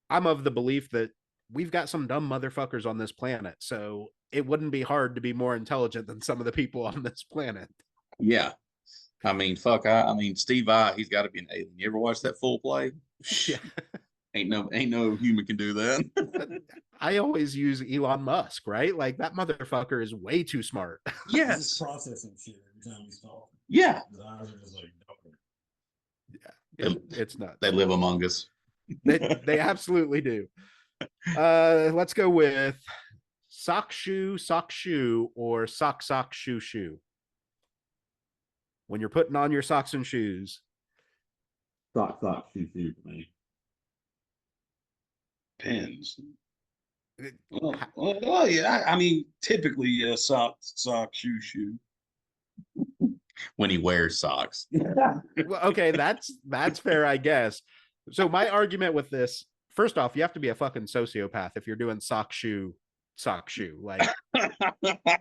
I'm of the belief that we've got some dumb motherfuckers on this planet. So it wouldn't be hard to be more intelligent than some of the people on this planet. Yeah. I mean, fuck, I mean, Steve Vai, he's got to be an alien. You ever watch that full play? Yeah. Ain't no human can do that. I always use Elon Musk, right? Like that motherfucker is way too smart. Yes. He's processing shit every time he's talking. Yeah. His eyes are just like, Yeah. It's nuts. They live among us. They absolutely do. Let's go with sock shoe, or sock shoe. When you're putting on your socks and shoes. sock, shoe for me. Pins. Well, yeah. I mean, typically, sock, shoe. When he wears socks. Well, okay, that's fair, I guess. So my argument with this, first off, you have to be a fucking sociopath if you're doing sock shoe. Like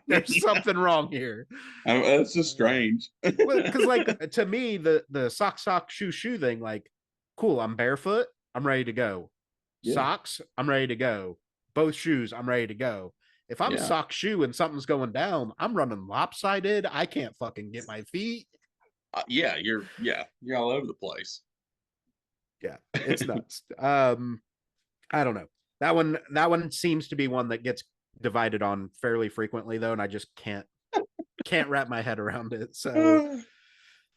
there's something wrong here. That's just strange. Because like to me, the sock shoe thing, like, cool, I'm barefoot, I'm ready to go. Yeah. Socks, I'm ready to go. Both shoes, I'm ready to go. If I'm sock shoe and something's going down, I'm running lopsided. I can't fucking get my feet. You're all over the place. Yeah, it's nuts. I don't know. That one seems to be one that gets divided on fairly frequently though, and I just can't wrap my head around it. So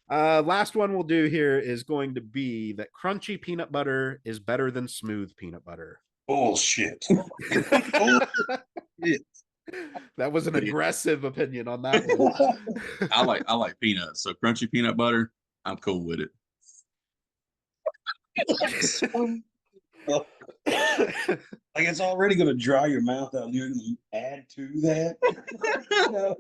last one we'll do here is going to be that crunchy peanut butter is better than smooth peanut butter. Bullshit. That was an aggressive opinion on that one. I like peanuts, so crunchy peanut butter, I'm cool with it. Like it's already going to dry your mouth out. You're going to add to that.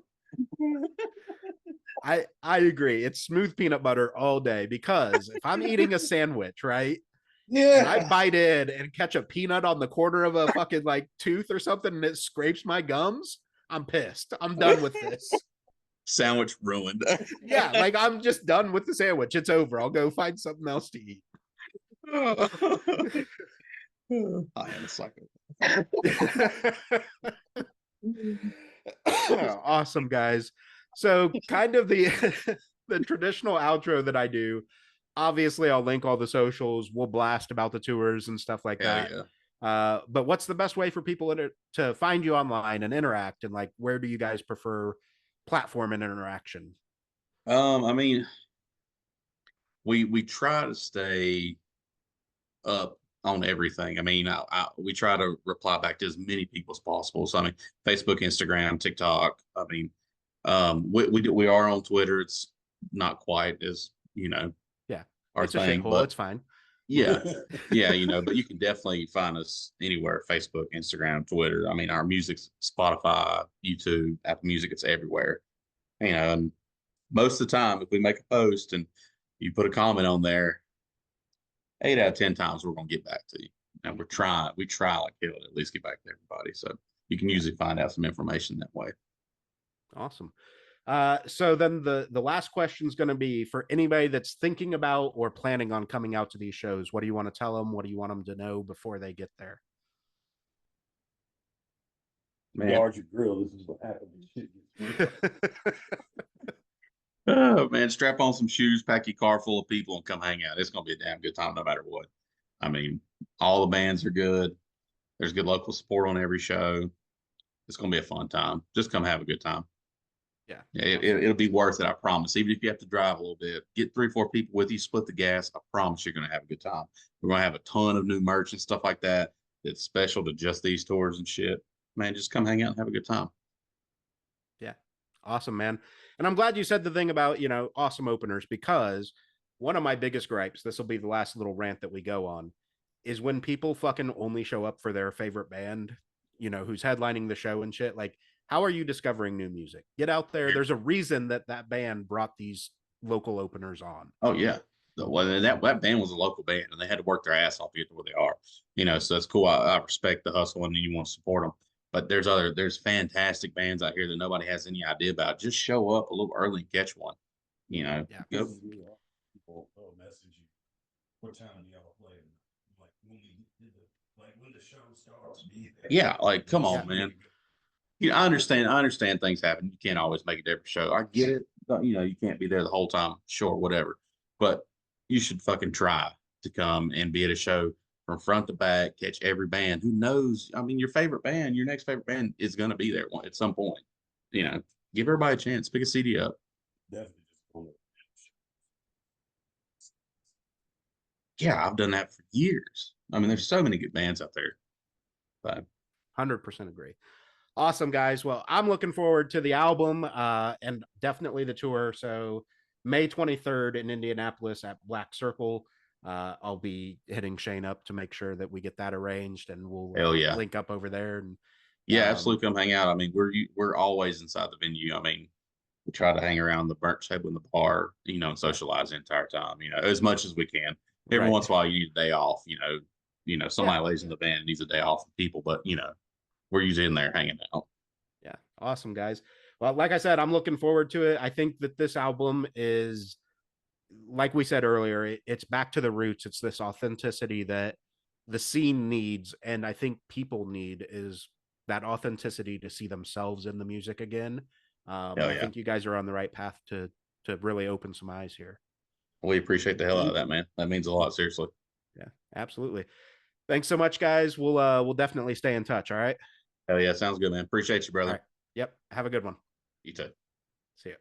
I agree. It's smooth peanut butter all day, because if I'm eating a sandwich, right? Yeah. And I bite in and catch a peanut on the corner of a fucking like tooth or something and it scrapes my gums, I'm pissed. I'm done with this. Sandwich ruined. Yeah, like I'm just done with the sandwich. It's over. I'll go find something else to eat. I am a psycho. Awesome, guys. So kind of the traditional outro that I do, obviously I'll link all the socials, we'll blast about the tours and stuff like Hell that. Yeah. But what's the best way for people to find you online and interact, and like where do you guys prefer platform and interaction? I mean, we try to stay up on everything. I mean, we try to reply back to as many people as possible. So I mean, Facebook, Instagram, TikTok. I mean, we are on Twitter. It's not quite as Yeah, our it's thing, a shithole. but It's fine. yeah, yeah, but you can definitely find us anywhere: Facebook, Instagram, Twitter. I mean, our music's Spotify, YouTube, Apple Music. It's everywhere. And most of the time, if we make a post and you put a comment on there, 8 out of 10 times we're gonna get back to you. And we try like hell to at least get back to everybody. So you can usually find out some information that way. Awesome. So then the last question is going to be for anybody that's thinking about or planning on coming out to these shows. What do you want to tell them? What do you want them to know before they get there? Guard your grill. This is what happens. Oh man, strap on some shoes, pack your car full of people, and come hang out. It's gonna be a damn good time no matter what. I mean, all the bands are good. There's good local support on every show. It's gonna be a fun time. Just come have a good time. Yeah, it'll be worth it. I promise. Even if you have to drive a little bit, get 3-4 people with you, split the gas. I promise you're gonna have a good time. We're gonna have a ton of new merch and stuff like that. It's special to just these tours and shit. Man, just come hang out and have a good time. Yeah, awesome, man. And I'm glad you said the thing about awesome openers, because one of my biggest gripes, this will be the last little rant that we go on, is when people fucking only show up for their favorite band, who's headlining the show and shit. Like, how are you discovering new music? Get out there. There's a reason that band brought these local openers on. Oh yeah. Well, that band was a local band and they had to work their ass off to get to where they are. So that's cool. I respect the hustle and you want to support them. But there's fantastic bands out here that nobody has any idea about. Just show up a little early and catch one. Yeah. People message you. What time do y'all play? Like when the show starts. Yeah, like come on, man. I understand things happen. You can't always make it every show. I get it. You can't be there the whole time. Sure, whatever. But you should fucking try to come and be at a show from front to back, catch every band. Who knows? I mean, your next favorite band is going to be there at some point. Give everybody a chance. Pick a CD up. Definitely. Yeah, I've done that for years. I mean, there's so many good bands out there. But 100% agree. Awesome, guys. Well, I'm looking forward to the album and definitely the tour. So May 23rd in Indianapolis at Black Circle. I'll be hitting Shane up to make sure that we get that arranged, and we'll link up over there. And yeah, absolutely, come hang out. I mean, we're always inside the venue. I mean, we try to hang around the burnt table in the bar, and socialize the entire time, as much as we can. Every once in a while, you need a day off. Somebody lays in the band and needs a day off from people, but we're usually in there hanging out. Yeah, awesome, guys. Well, like I said, I'm looking forward to it. I think that this album is, like we said earlier, it's back to the roots. It's this authenticity that the scene needs, and I think people need, is that authenticity to see themselves in the music again. I think you guys are on the right path to really open some eyes here. We appreciate the hell out of that, man. That means a lot, seriously. Yeah, absolutely. Thanks so much, guys. We'll definitely stay in touch. All right. Hell yeah, sounds good, man. Appreciate you, brother. All right. Yep. Have a good one. You too. See ya.